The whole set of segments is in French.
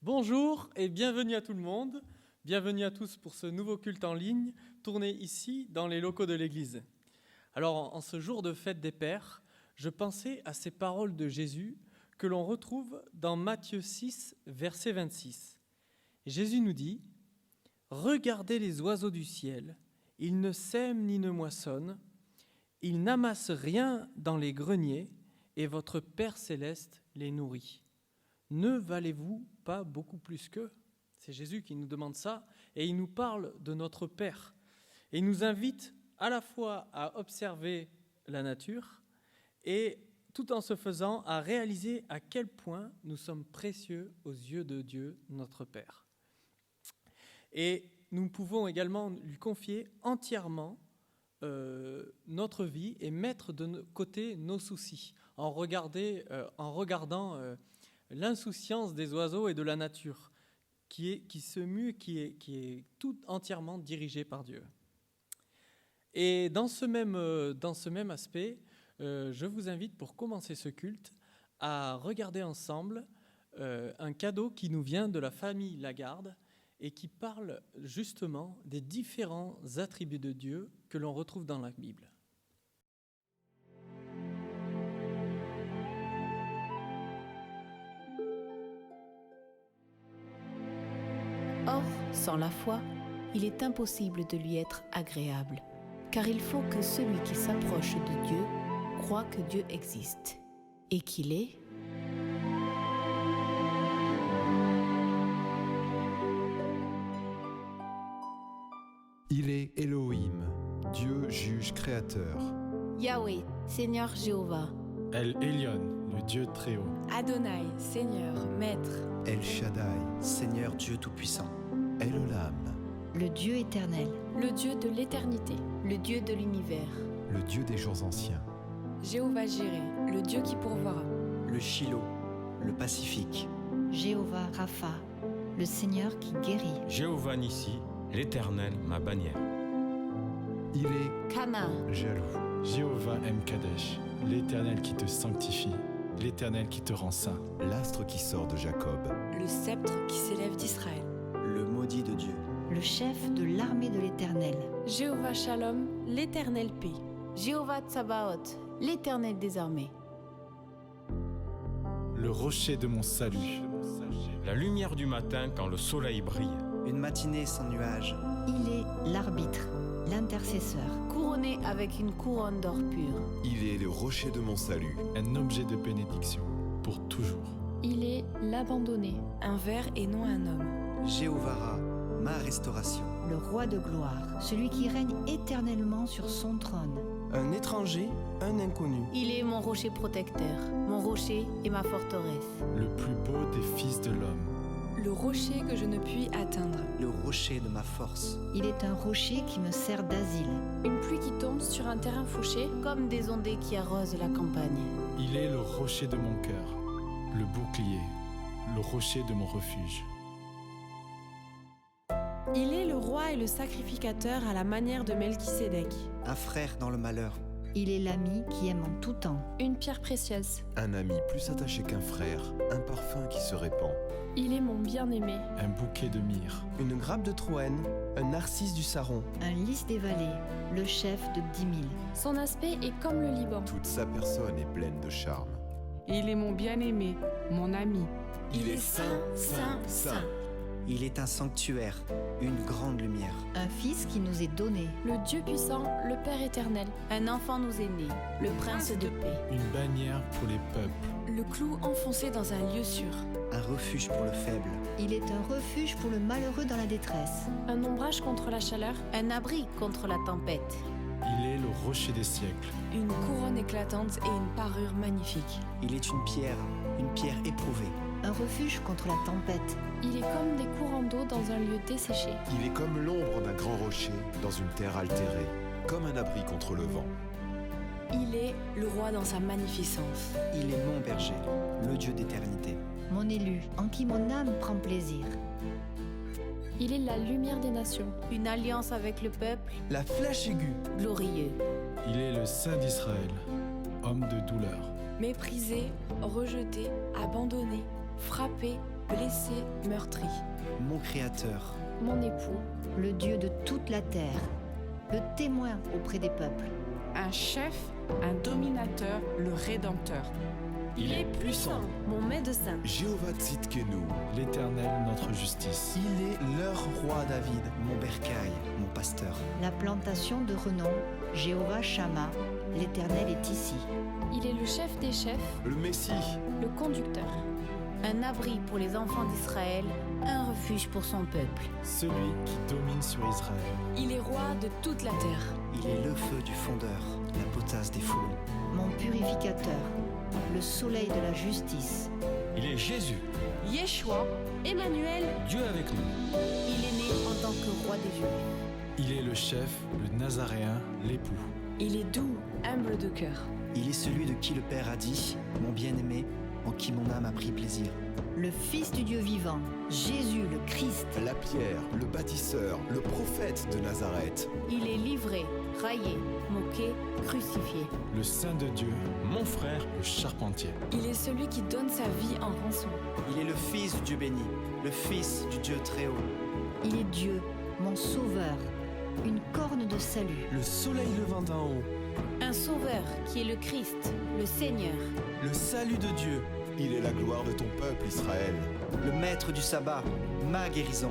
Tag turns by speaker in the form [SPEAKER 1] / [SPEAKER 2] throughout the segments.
[SPEAKER 1] Bonjour et bienvenue à tout le monde. Bienvenue à tous pour ce nouveau culte en ligne, tourné ici dans les locaux de l'Église. Alors, en ce jour de fête des Pères, je pensais à ces paroles de Jésus que l'on retrouve dans Matthieu 6, verset 26. Jésus nous dit « Regardez les oiseaux du ciel, ils ne sèment ni ne moissonnent, ils n'amassent rien dans les greniers, et votre Père céleste les nourrit. Ne valez-vous pas beaucoup plus qu'eux ?» C'est Jésus qui nous demande ça, et il nous parle de notre Père. Et il nous invite à la fois à observer la nature, et tout en se faisant à réaliser à quel point nous sommes précieux aux yeux de Dieu, notre Père. Et nous pouvons également lui confier entièrement notre vie et mettre de côté nos soucis, en regardant l'insouciance des oiseaux et de la nature, qui se mue, qui est tout entièrement dirigée par Dieu. Et dans ce même aspect, je vous invite pour commencer ce culte à regarder ensemble un cadeau qui nous vient de la famille Lagarde et qui parle justement des différents attributs de Dieu que l'on retrouve dans la Bible.
[SPEAKER 2] Or, sans la foi, il est impossible de lui être agréable, car il faut que celui qui s'approche de Dieu croit que Dieu existe et qu'il est
[SPEAKER 3] Il est Elohim, Dieu juge créateur.
[SPEAKER 2] Yahweh, Seigneur Jéhovah.
[SPEAKER 4] El Elyon, le Dieu très haut.
[SPEAKER 5] Adonai, Seigneur, Maître.
[SPEAKER 3] El Shaddai,
[SPEAKER 6] Seigneur Dieu Tout-Puissant.
[SPEAKER 3] El Olam,
[SPEAKER 7] le Dieu éternel,
[SPEAKER 5] Le Dieu de l'éternité.
[SPEAKER 2] Le Dieu de l'univers.
[SPEAKER 3] le Dieu des jours anciens.
[SPEAKER 5] Jéhovah Jiré, le Dieu qui pourvoira.
[SPEAKER 6] Le Shiloh, le Pacifique.
[SPEAKER 7] Jéhovah Rapha, le Seigneur qui guérit,
[SPEAKER 8] Jéhovah Nissi, l'Éternel, ma bannière.
[SPEAKER 3] Il est
[SPEAKER 2] Kana,
[SPEAKER 3] jaloux.
[SPEAKER 4] Jéhovah Mkadesh, l'Éternel qui te sanctifie, l'Éternel qui te rend saint.
[SPEAKER 3] L'astre qui sort de Jacob.
[SPEAKER 5] Le sceptre qui s'élève d'Israël.
[SPEAKER 6] Le maudit de Dieu.
[SPEAKER 7] le chef de l'armée de l'Éternel,
[SPEAKER 5] Jéhovah Shalom, l'éternel paix.
[SPEAKER 2] Jéhovah Tsabaoth, l'éternel des armées.
[SPEAKER 4] Le rocher de mon salut.
[SPEAKER 8] La lumière du matin quand le soleil brille.
[SPEAKER 6] Une matinée sans nuages.
[SPEAKER 7] il est l'arbitre, l'intercesseur,
[SPEAKER 2] Couronné avec une couronne d'or pur.
[SPEAKER 3] Il est le rocher de mon salut.
[SPEAKER 4] Un objet de bénédiction pour toujours.
[SPEAKER 5] Il est l'abandonné, un ver et non un homme.
[SPEAKER 6] Jéhovah Ra, ma restauration.
[SPEAKER 7] le roi de gloire, celui qui règne éternellement sur son trône.
[SPEAKER 9] Un étranger, un inconnu.
[SPEAKER 2] Il est mon rocher protecteur, mon rocher et ma forteresse.
[SPEAKER 4] Le plus beau des fils de l'homme.
[SPEAKER 5] Le rocher que je ne puis atteindre.
[SPEAKER 6] Le rocher de ma force.
[SPEAKER 7] Il est un rocher qui me sert d'asile.
[SPEAKER 5] Une pluie qui tombe sur un terrain fauché.
[SPEAKER 2] Comme des ondées qui arrosent la campagne.
[SPEAKER 4] Il est le rocher de mon cœur, le bouclier, le rocher de mon refuge.
[SPEAKER 5] Il est le roi et le sacrificateur à la manière de Melchisédek.
[SPEAKER 6] Un frère dans le malheur.
[SPEAKER 7] Il est l'ami qui aime en tout temps.
[SPEAKER 5] Une pierre précieuse.
[SPEAKER 3] Un ami plus attaché qu'un frère, un parfum qui se répand.
[SPEAKER 5] Il est mon bien-aimé.
[SPEAKER 4] Un bouquet de myrrhe.
[SPEAKER 9] Une grappe de Troène, un narcisse du Saron.
[SPEAKER 7] Un lys des vallées, le chef de 10 000.
[SPEAKER 5] Son aspect est comme le Liban.
[SPEAKER 3] Toute sa personne est pleine de charme.
[SPEAKER 10] Il est mon bien-aimé, mon ami.
[SPEAKER 3] Il est
[SPEAKER 2] saint, saint, saint.
[SPEAKER 6] Il est un sanctuaire, une grande lumière.
[SPEAKER 7] Un fils qui nous est donné.
[SPEAKER 5] Le Dieu puissant, le Père éternel.
[SPEAKER 2] Un enfant nous est né, le prince de paix.
[SPEAKER 4] Une bannière pour les peuples.
[SPEAKER 5] Le clou enfoncé dans un lieu sûr.
[SPEAKER 6] Un refuge pour le faible.
[SPEAKER 7] Il est un refuge pour le malheureux dans la détresse.
[SPEAKER 5] Un ombrage contre la chaleur.
[SPEAKER 2] Un abri contre la tempête.
[SPEAKER 4] Il est le rocher des siècles.
[SPEAKER 5] Une couronne éclatante et une parure magnifique.
[SPEAKER 6] Il est une pierre éprouvée.
[SPEAKER 7] Un refuge contre la tempête.
[SPEAKER 5] Il est comme des courants d'eau dans un lieu desséché.
[SPEAKER 3] Il est comme l'ombre d'un grand rocher dans une terre altérée, comme un abri contre le vent.
[SPEAKER 5] Il est le roi dans sa magnificence.
[SPEAKER 6] Il est mon berger, le Dieu d'éternité.
[SPEAKER 7] Mon élu, en qui mon âme prend plaisir.
[SPEAKER 5] Il est la lumière des nations.
[SPEAKER 2] Une alliance avec le peuple,
[SPEAKER 9] La flèche aiguë.
[SPEAKER 2] glorieux.
[SPEAKER 4] Il est le Saint d'Israël, homme de douleur.
[SPEAKER 5] Méprisé, rejeté, abandonné, frappé, blessé, meurtri.
[SPEAKER 6] Mon Créateur,
[SPEAKER 2] Mon époux, le Dieu de toute la terre, le témoin auprès des peuples.
[SPEAKER 10] Un chef, un dominateur, le Rédempteur.
[SPEAKER 5] Il est puissant, mon médecin.
[SPEAKER 3] Jéhovah Tzidkenu,
[SPEAKER 4] l'Éternel notre justice.
[SPEAKER 9] Il est leur roi David.
[SPEAKER 6] mon bercail, mon pasteur.
[SPEAKER 7] La plantation de renom, Jéhovah Shammah, l'Éternel est ici.
[SPEAKER 11] Il est le chef des chefs,
[SPEAKER 3] le Messie,
[SPEAKER 11] le conducteur.
[SPEAKER 2] Un abri pour les enfants d'Israël, un refuge pour son peuple.
[SPEAKER 4] Celui qui domine sur Israël.
[SPEAKER 5] Il est roi de toute la terre.
[SPEAKER 6] Il est le feu du fondeur, la potasse des foulons.
[SPEAKER 7] Mon purificateur, le soleil de la justice.
[SPEAKER 8] Il est Jésus,
[SPEAKER 5] Yeshua, Emmanuel,
[SPEAKER 8] Dieu avec nous.
[SPEAKER 2] Il est né en tant que roi des Juifs.
[SPEAKER 4] Il est le chef, le Nazaréen, l'époux.
[SPEAKER 5] il est doux, humble de cœur.
[SPEAKER 6] Il est celui de qui le Père a dit, mon bien-aimé, en qui mon âme a pris plaisir.
[SPEAKER 7] Le Fils du Dieu vivant, Jésus le Christ.
[SPEAKER 3] la pierre, le bâtisseur, le prophète de Nazareth.
[SPEAKER 2] Il est livré, raillé, moqué, crucifié.
[SPEAKER 4] Le Saint de Dieu,
[SPEAKER 8] Mon frère,
[SPEAKER 4] le charpentier.
[SPEAKER 5] Il est celui qui donne sa vie en rançon.
[SPEAKER 6] Il est le Fils du Dieu béni, le Fils du Dieu très haut.
[SPEAKER 7] Il est Dieu, mon sauveur, une corne de salut.
[SPEAKER 9] Le soleil levant d'en haut.
[SPEAKER 2] Un sauveur qui est le Christ, le Seigneur.
[SPEAKER 9] Le salut de Dieu.
[SPEAKER 3] Il est la gloire de ton peuple, Israël.
[SPEAKER 6] Le maître du sabbat, ma guérison.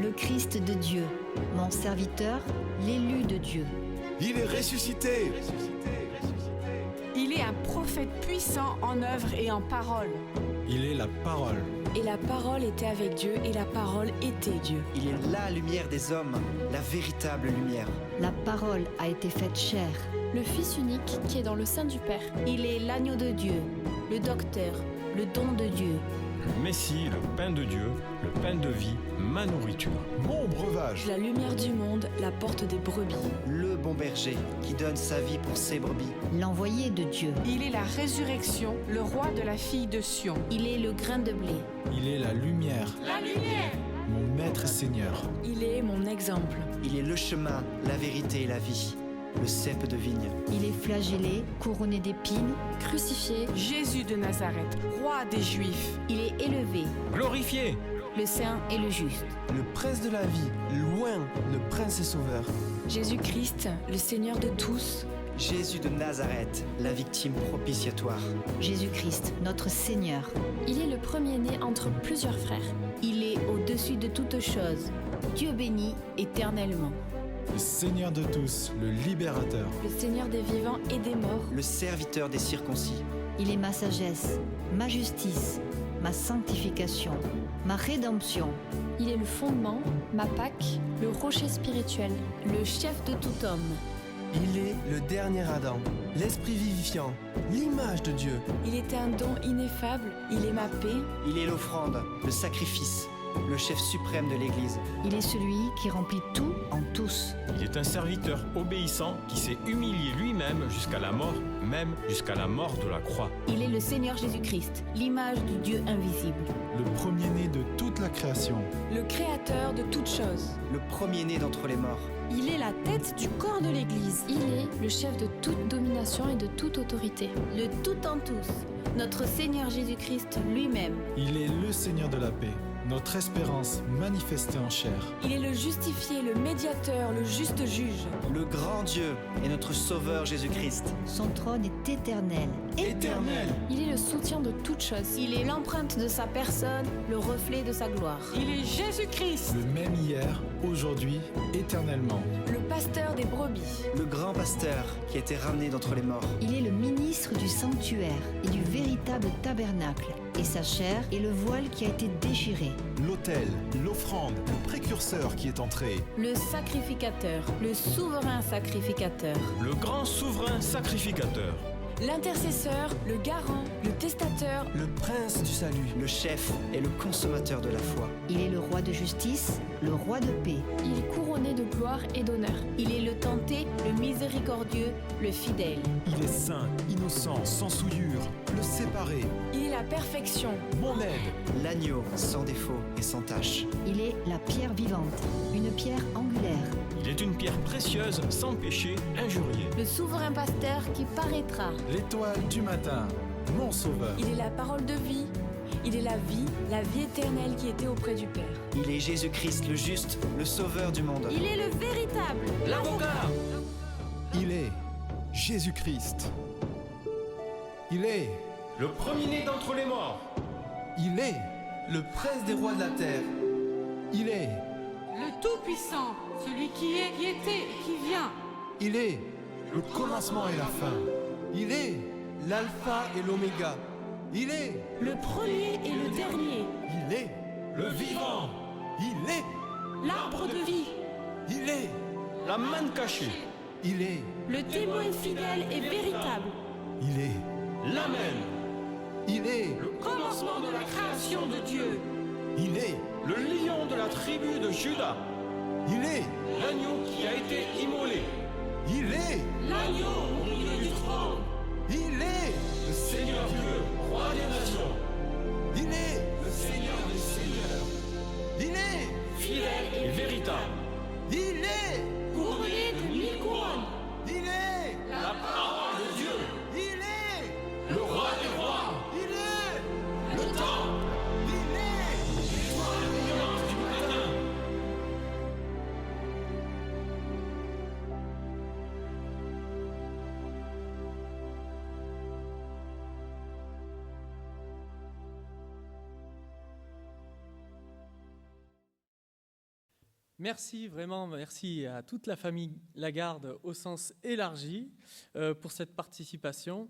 [SPEAKER 7] Le Christ de Dieu, mon serviteur, l'élu de Dieu.
[SPEAKER 3] Il est ressuscité.
[SPEAKER 10] Il est un prophète puissant en œuvre et en parole.
[SPEAKER 4] Il est la parole.
[SPEAKER 5] Et la parole était avec Dieu, et la parole était Dieu.
[SPEAKER 6] Il est la lumière des hommes, la véritable lumière.
[SPEAKER 7] La parole a été faite chair.
[SPEAKER 11] Le Fils unique qui est dans le sein du Père.
[SPEAKER 2] Il est l'agneau de Dieu, le docteur, le don de Dieu.
[SPEAKER 8] le Messie, le pain de Dieu, le pain de vie, ma nourriture.
[SPEAKER 3] Mon breuvage.
[SPEAKER 5] La lumière du monde, la porte des brebis.
[SPEAKER 6] Le bon berger qui donne sa vie pour ses brebis.
[SPEAKER 7] L'envoyé de Dieu.
[SPEAKER 10] Il est la résurrection, le roi de la fille de Sion.
[SPEAKER 2] Il est le grain de blé.
[SPEAKER 4] Il est la lumière.
[SPEAKER 10] La lumière!
[SPEAKER 4] Mon maître et Seigneur.
[SPEAKER 5] Il est mon exemple.
[SPEAKER 6] Il est le chemin, la vérité et la vie. Le cep de vigne.
[SPEAKER 7] Il est flagellé, couronné d'épines.
[SPEAKER 11] Crucifié,
[SPEAKER 10] Jésus de Nazareth, roi des Juifs.
[SPEAKER 2] Il est élevé,
[SPEAKER 8] Glorifié,
[SPEAKER 2] le saint et le juste.
[SPEAKER 9] Le prince de la vie. Loin, le prince et sauveur.
[SPEAKER 5] Jésus-Christ, le Seigneur de tous.
[SPEAKER 6] Jésus de Nazareth, la victime propitiatoire.
[SPEAKER 7] Jésus-Christ, notre Seigneur.
[SPEAKER 11] il est le premier-né entre plusieurs frères.
[SPEAKER 2] Il est au-dessus de toutes choses. Dieu béni éternellement.
[SPEAKER 4] Le Seigneur de tous, le libérateur.
[SPEAKER 5] Le Seigneur des vivants et des morts.
[SPEAKER 6] Le serviteur des circoncis.
[SPEAKER 7] Il est ma sagesse, ma justice, ma sanctification, ma rédemption.
[SPEAKER 11] Il est le fondement, ma Pâque, le rocher spirituel.
[SPEAKER 2] Le chef de tout homme.
[SPEAKER 9] Il est le dernier Adam, l'esprit vivifiant, l'image de Dieu.
[SPEAKER 5] Il est un don ineffable. Il est ma paix.
[SPEAKER 6] Il est l'offrande, le sacrifice, le chef suprême de l'Église.
[SPEAKER 7] Il est celui qui remplit tout en tous.
[SPEAKER 8] il est un serviteur obéissant qui s'est humilié lui-même jusqu'à la mort, même jusqu'à la mort de la croix.
[SPEAKER 2] Il est le Seigneur Jésus-Christ, l'image du Dieu invisible.
[SPEAKER 4] Le premier-né de toute la création.
[SPEAKER 5] Le Créateur de toutes choses.
[SPEAKER 6] Le premier-né d'entre les morts.
[SPEAKER 5] Il est la tête du corps de l'Église.
[SPEAKER 11] Il est le chef de toute domination et de toute autorité.
[SPEAKER 2] Le tout en tous, notre Seigneur Jésus-Christ lui-même.
[SPEAKER 4] Il est le Seigneur de la paix, notre espérance manifestée en chair.
[SPEAKER 5] Il est le justifié, le médiateur, le juste juge.
[SPEAKER 6] Le grand Dieu et notre Sauveur Jésus-Christ.
[SPEAKER 7] Son trône est éternel.
[SPEAKER 9] Éternel.
[SPEAKER 11] Il est le soutien de toutes choses.
[SPEAKER 2] Il est l'empreinte de sa personne, le reflet de sa gloire.
[SPEAKER 10] Il est Jésus-Christ,
[SPEAKER 4] Le même hier, aujourd'hui, éternellement.
[SPEAKER 5] Le pasteur des brebis.
[SPEAKER 6] Le grand pasteur qui a été ramené d'entre les morts.
[SPEAKER 7] Il est le ministre du sanctuaire et du véritable tabernacle. Et sa chair est le voile qui a été déchiré.
[SPEAKER 3] L'autel, l'offrande, le précurseur qui est entré.
[SPEAKER 2] Le sacrificateur, le souverain sacrificateur.
[SPEAKER 8] Le grand souverain sacrificateur.
[SPEAKER 5] L'intercesseur, le garant, le testateur.
[SPEAKER 9] Le prince du salut.
[SPEAKER 6] Le chef et le consommateur de la foi.
[SPEAKER 7] Il est le roi de justice, le roi de paix.
[SPEAKER 11] Il est couronné de gloire et d'honneur.
[SPEAKER 2] Il est le tenté, le miséricordieux, le fidèle.
[SPEAKER 3] Il est saint, innocent, sans souillure, le séparé,
[SPEAKER 5] Il est la perfection.
[SPEAKER 3] mon aide.
[SPEAKER 6] L'agneau sans défaut et sans tache.
[SPEAKER 7] Il est la pierre vivante, une pierre angulaire.
[SPEAKER 8] Il est une pierre précieuse, sans péché, injurié.
[SPEAKER 2] Le souverain pasteur qui paraîtra.
[SPEAKER 4] L'étoile du matin, mon sauveur.
[SPEAKER 5] Il est la parole de vie. Il est la vie éternelle qui était auprès du Père.
[SPEAKER 6] Il est Jésus-Christ, le juste, le sauveur du monde.
[SPEAKER 5] Il est le véritable,
[SPEAKER 8] L'avocat.
[SPEAKER 12] Il est Jésus-Christ. Il est
[SPEAKER 8] Le premier-né d'entre les morts.
[SPEAKER 12] Il est
[SPEAKER 9] le prince des rois de la terre.
[SPEAKER 12] Il est
[SPEAKER 10] Le Tout-Puissant, celui qui est, qui était et qui vient.
[SPEAKER 12] Il est le commencement et la fin. Il est
[SPEAKER 9] L'alpha et l'oméga.
[SPEAKER 12] Il est
[SPEAKER 5] le premier et le dernier,
[SPEAKER 12] Il est
[SPEAKER 8] Le vivant.
[SPEAKER 12] Il est
[SPEAKER 5] l'arbre de vie,
[SPEAKER 12] Il est
[SPEAKER 8] La manne cachée.
[SPEAKER 12] Il est
[SPEAKER 5] le témoin fidèle et véritable,
[SPEAKER 12] Il est
[SPEAKER 8] L'Amen.
[SPEAKER 12] Il est
[SPEAKER 8] Le
[SPEAKER 10] Commencement de la création de Dieu.
[SPEAKER 12] Il est
[SPEAKER 8] Le lion de la tribu de Juda.
[SPEAKER 12] Il est
[SPEAKER 8] L'agneau qui a été immolé.
[SPEAKER 12] Il est
[SPEAKER 10] L'agneau au milieu du trône.
[SPEAKER 12] Il est
[SPEAKER 8] Le Seigneur Dieu, roi des nations.
[SPEAKER 12] Il est
[SPEAKER 8] Le Seigneur des seigneurs.
[SPEAKER 12] Il est
[SPEAKER 10] Fidèle
[SPEAKER 8] Et
[SPEAKER 10] et
[SPEAKER 8] véritable.
[SPEAKER 12] Il est
[SPEAKER 10] couronné de 1000 couronnes.
[SPEAKER 12] Il est
[SPEAKER 8] La parole de Dieu.
[SPEAKER 12] Il est
[SPEAKER 8] Le roi des rois.
[SPEAKER 12] Il est
[SPEAKER 8] Le temps.
[SPEAKER 12] Il est
[SPEAKER 8] L'étoile brillante du matin.
[SPEAKER 1] Merci, vraiment, merci à toute la famille Lagarde au sens élargi pour cette participation.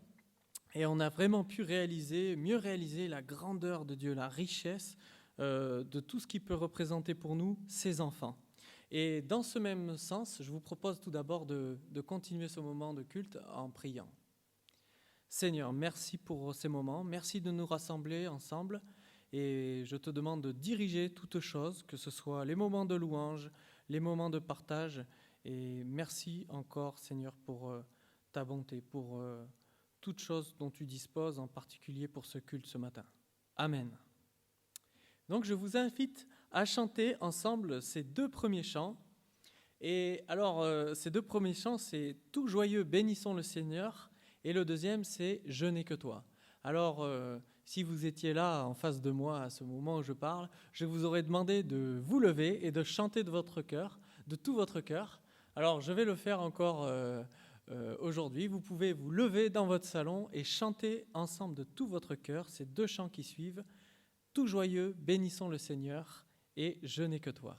[SPEAKER 1] Et on a vraiment pu mieux réaliser la grandeur de Dieu, la richesse de tout ce qui peut représenter pour nous ses enfants. Et dans ce même sens, je vous propose tout d'abord de continuer ce moment de culte en priant. Seigneur, merci pour ces moments, merci de nous rassembler ensemble. Et je te demande de diriger toutes choses, que ce soit les moments de louange, les moments de partage. Et merci encore, Seigneur, pour ta bonté, pour toutes choses dont tu disposes, en particulier pour ce culte ce matin. Amen. Donc je vous invite à chanter ensemble ces deux premiers chants. Et alors, ces deux premiers chants, c'est « Tout joyeux, bénissons le Seigneur » et le deuxième, c'est « Je n'ai que toi ». Alors, si vous étiez là en face de moi à ce moment où je parle, je vous aurais demandé de vous lever et de chanter de votre cœur, de tout votre cœur. Alors, je vais le faire encore aujourd'hui. Vous pouvez vous lever dans votre salon et chanter ensemble de tout votre cœur ces deux chants qui suivent. Tout joyeux, bénissons le Seigneur et Je n'ai que toi.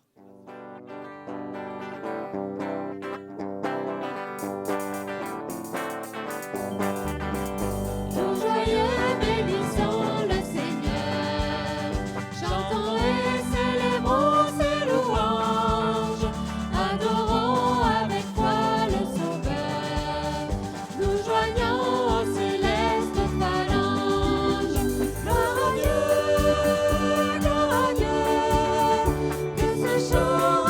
[SPEAKER 13] Show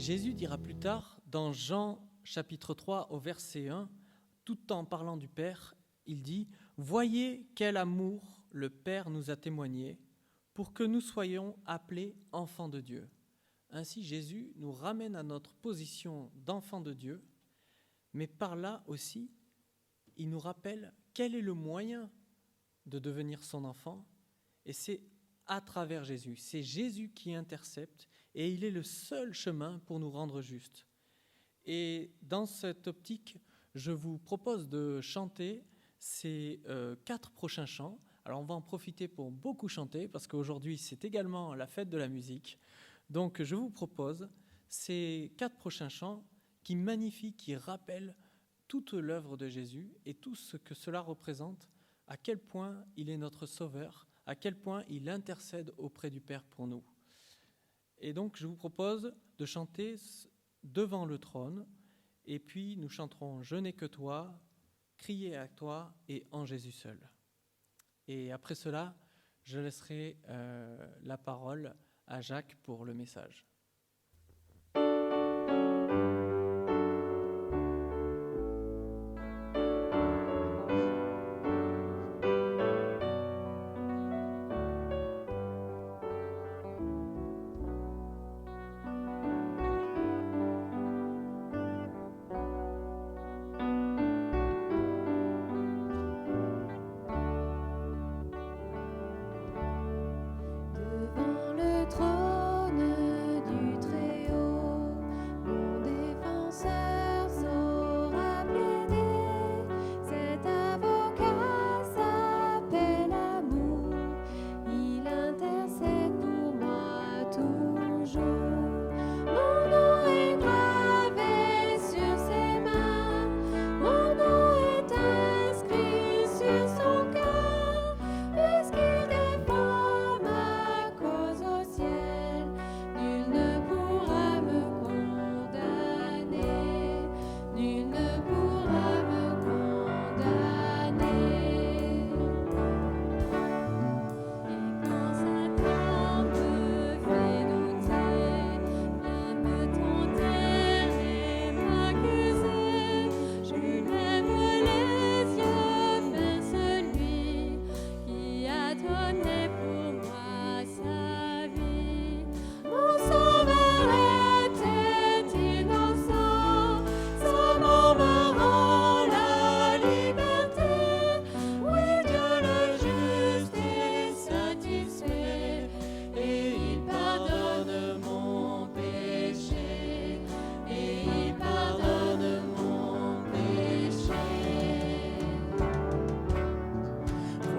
[SPEAKER 1] Jésus dira plus tard, dans Jean chapitre 3 au verset 1, tout en parlant du Père, il dit « Voyez quel amour le Père nous a témoigné pour que nous soyons appelés enfants de Dieu. » Ainsi, Jésus nous ramène à notre position d'enfant de Dieu, mais par là aussi, il nous rappelle quel est le moyen de devenir son enfant, et c'est à travers Jésus. C'est Jésus qui intercepte, et il est le seul chemin pour nous rendre justes. Et dans cette optique, je vous propose de chanter ces 4 prochains chants. Alors on va en profiter pour beaucoup chanter, parce qu'aujourd'hui c'est également la fête de la musique. Donc je vous propose ces 4 prochains chants qui magnifient, qui rappellent toute l'œuvre de Jésus et tout ce que cela représente, à quel point il est notre Sauveur, à quel point il intercède auprès du Père pour nous. Et donc je vous propose de chanter devant le trône, et puis nous chanterons « Je n'ai que toi », « Crier à toi » et « En Jésus seul ». Et après cela, je laisserai la parole à Jacques pour le message.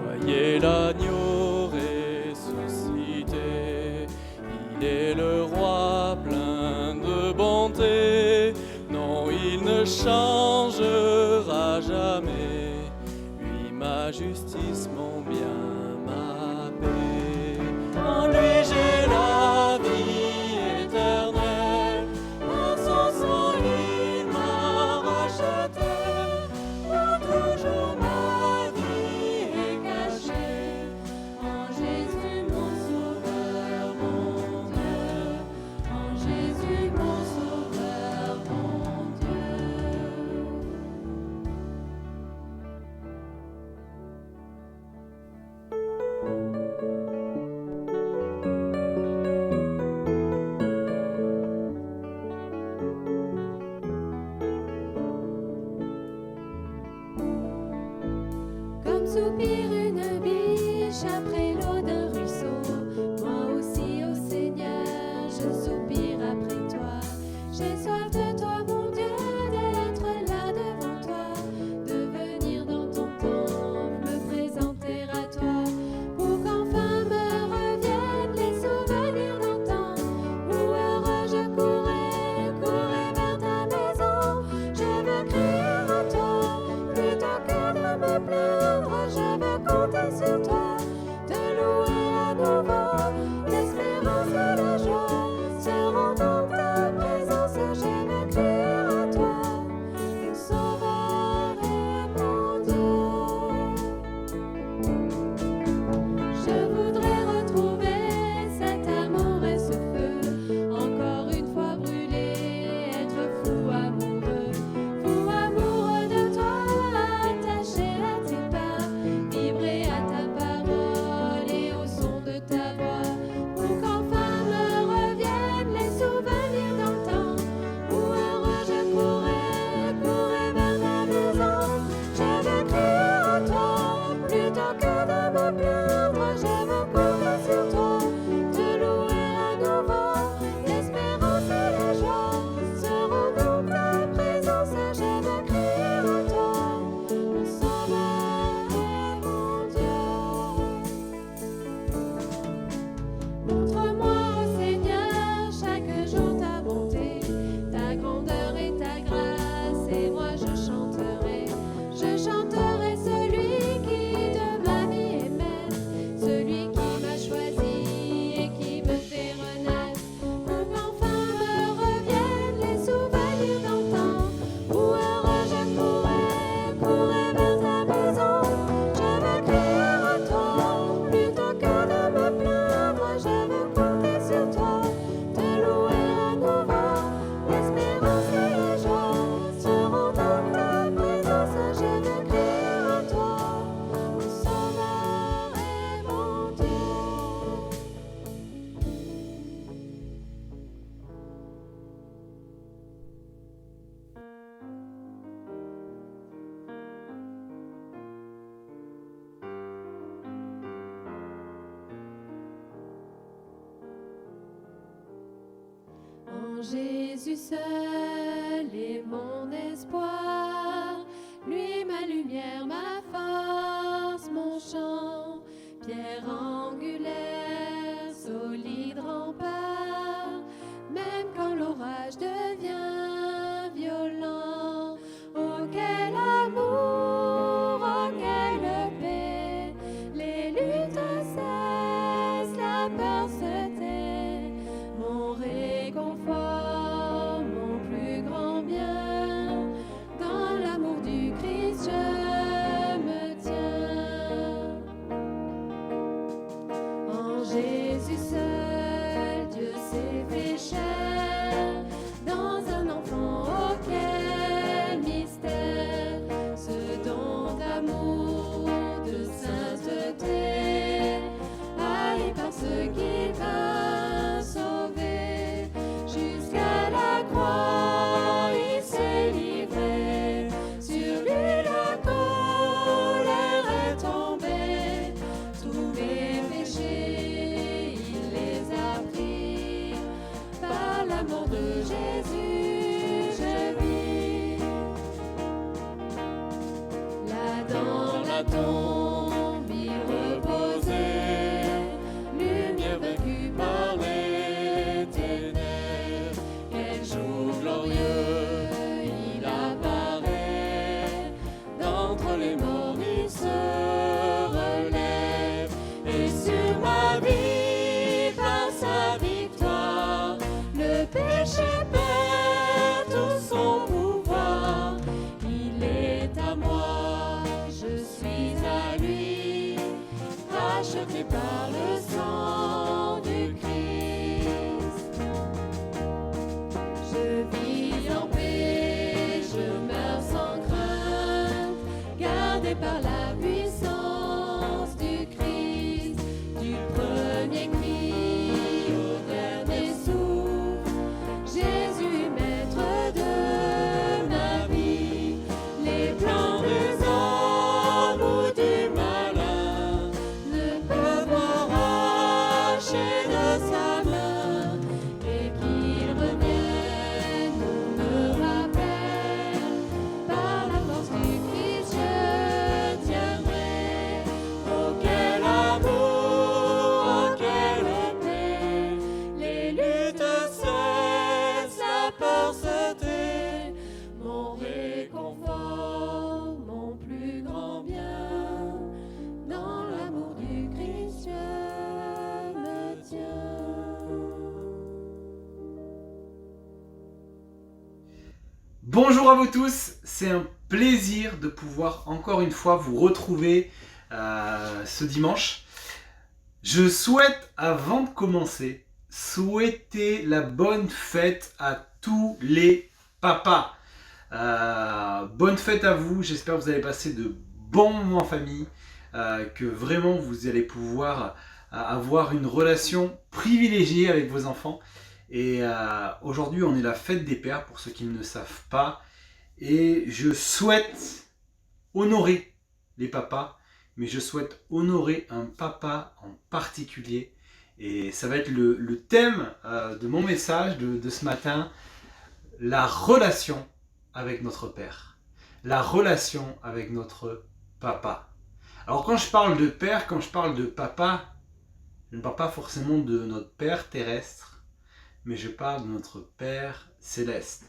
[SPEAKER 1] Voyez l'agneau ressuscité, il est le roi plein de bonté. Non, il ne changera jamais, lui ma justice, mon bien, ma paix. En lui j'ai la vie éternelle, en son sang il m'a racheté. Pour toujours ma vie est cachée en Jésus mon sauveur, mon Dieu. En Jésus mon sauveur, mon Dieu.
[SPEAKER 5] Comme soupire une biche après l'eau d'un ruisseau, moi aussi, ô Seigneur, je soupire après toi. J'ai soif de toi, mon Dieu, d'être là devant toi, de venir dans ton temple, me présenter à toi, pour qu'enfin me reviennent les souvenirs d'antan, où heureux je courais vers ta maison. Je veux crier à toi, plutôt que de me plaindre, je veux compter sur toi, te louer à nouveau. L'espérance et la joie seront dans ta présence. Je veux crier Jésus seul est mon espoir, lui ma lumière, ma force, mon chant, pierre angulaire, solide rempart, même quand l'orage devient violent. Oh quel amour, oh quelle paix, les luttes cessent, la peur se tait, mon réconfort, mon plus grand bien, dans l'amour du Christ je me tiens. En Jésus seul, Dieu s'est fait chair, dans un enfant, oh quel mystère, ce don d'amour, de sainteté, haï par ceux qu'il vint sauver, jusqu'à la croix il s'est livré, sur lui la colère est tombée, tous mes péchés il les a pris, par l'amour de Jésus je vis. Là dans la tombe il reposait, lumière vaincue par les ténèbres, quel jour glorieux il apparaît, d'entre les morts il se relève, et sur ma vie par sa victoire, le péché perd tout son pouvoir, il est à moi, je suis à lui, racheté par le sang du Christ. Je vis en paix, je meurs sans crainte, gardé par la puissance du Christ, du premier cri au dernier souffle, Jésus est maître de ma vie, les plans des hommes ou du malin ne peuvent m'arracher de sa main, et qu'il revienne ou me rappelle, par la force du Christ je tiendrai. Oh quel amour, oh quelle paix, les luttes cessent, la peur se tait, mon réconfort, mon plus grand bien, dans l'amour du Christ je me tiens.
[SPEAKER 13] Bonjour à vous tous, c'est un plaisir de pouvoir encore une fois vous retrouver ce dimanche. Je souhaite, avant de commencer, souhaiter la bonne fête à tous les papas. Bonne fête à vous, j'espère que vous allez passer de bons moments en famille, que vraiment vous allez pouvoir avoir une relation privilégiée avec vos enfants. Et aujourd'hui on est la fête des pères pour ceux qui ne le savent pas, et je souhaite honorer les papas, mais je souhaite honorer un papa en particulier, et ça va être le thème de mon message de ce matin: la relation avec notre père, la relation avec notre papa. Alors quand je parle de père, quand je parle de papa, je ne parle pas forcément de notre père terrestre, mais je parle de notre Père Céleste.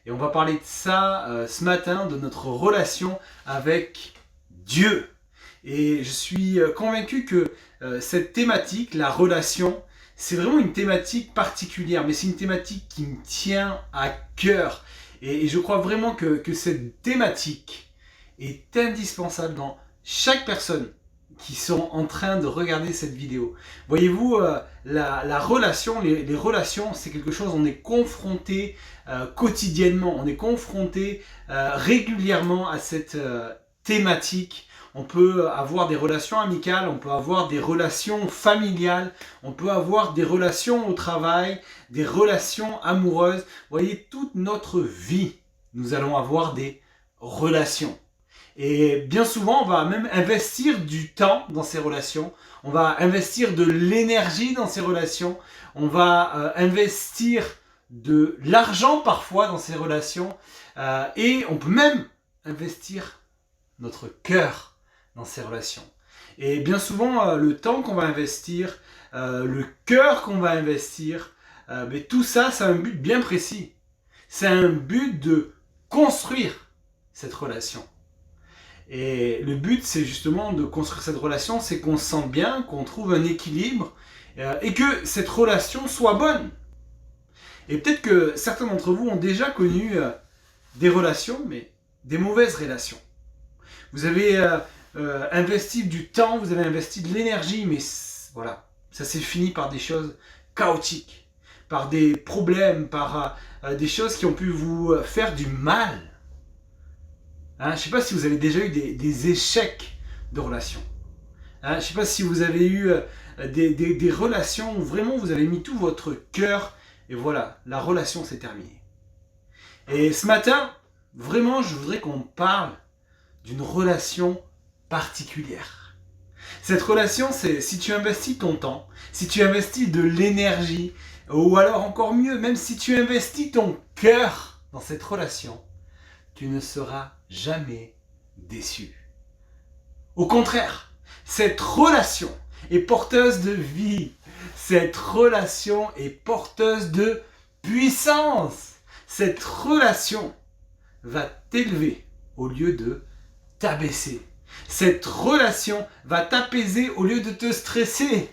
[SPEAKER 13] Et on va parler de ça ce matin, de notre relation avec Dieu. Et je suis convaincu que cette thématique, la relation, c'est vraiment une thématique particulière, mais c'est une thématique qui me tient à cœur. Et je crois vraiment que cette thématique est indispensable dans chaque personne qui sont en train de regarder cette vidéo. Voyez-vous, la relation, les relations, c'est quelque chose, on est confronté quotidiennement, on est confronté régulièrement à cette thématique. On peut avoir des relations amicales, on peut avoir des relations familiales, on peut avoir des relations au travail, des relations amoureuses. Vous voyez, toute notre vie, nous allons avoir des relations. Et bien souvent, on va même investir du temps dans ces relations, on va investir de l'énergie dans ces relations, on va investir de l'argent parfois dans ces relations, et on peut même investir notre cœur dans ces relations. Et bien souvent, le temps qu'on va investir, le cœur qu'on va investir, mais tout ça, c'est un but bien précis. C'est un but de construire cette relation. Et le but, c'est justement de construire cette relation, c'est qu'on se sente bien, qu'on trouve un équilibre, et que cette relation soit bonne. Et peut-être que certains d'entre vous ont déjà connu des relations, mais des mauvaises relations. Vous avez investi du temps, vous avez investi de l'énergie, mais voilà, ça s'est fini par des choses chaotiques, par des problèmes, par des choses qui ont pu vous faire du mal. Hein, je ne sais pas si vous avez déjà eu des échecs de relations. Hein, je ne sais pas si vous avez eu des relations où vraiment vous avez mis tout votre cœur et voilà, la relation s'est terminée. Et ce matin, vraiment, je voudrais qu'on parle d'une relation particulière. Cette relation, c'est si tu investis ton temps, si tu investis de l'énergie, ou alors encore mieux, même si tu investis ton cœur dans cette relation, tu ne seras jamais déçu. Au contraire, cette relation est porteuse de vie. Cette relation est porteuse de puissance. Cette relation va t'élever au lieu de t'abaisser. Cette relation va t'apaiser au lieu de te stresser.